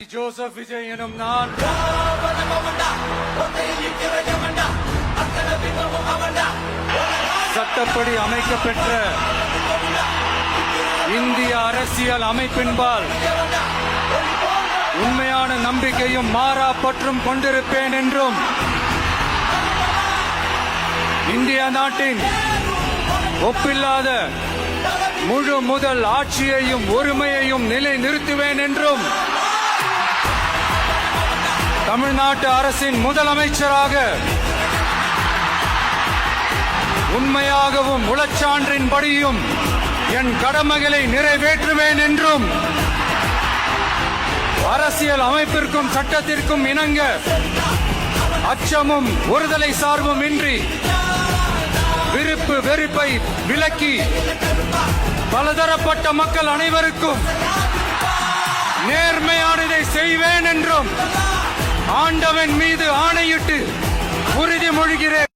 Joseph Vijay எனும் நான் சட்டப்படி அமைக்கப்பெற்ற இந்திய அரசியல் அமைப்பின்பால் உண்மையான நம்பிக்கையும் மாறா பற்றும் கொண்டிருப்பேன் என்றும் இந்திய நாட்டின் ஒப்பில்லாத முழு முதல் ஆட்சியையும் உரிமையையும் நிலை நிறுத்துவேன் என்றும் தமிழ்நாட்டு அரசின் முதலமைச்சராக உண்மையாகவும் உளச்சான்றின்படியும் என் கடமைகளை நிறைவேற்றுவேன் என்றும் அரசியல் அமைப்பிற்கும் சட்டத்திற்கும் இணங்க அச்சமும் ஒருதலை சார்பும் இன்றி விருப்பு வெறுப்பை விலக்கி பலதரப்பட்ட மக்கள் அனைவருக்கும் நேர்மையானதை செய்வேன் என்றும் ஆண்டவன் மீது ஆணையிட்டு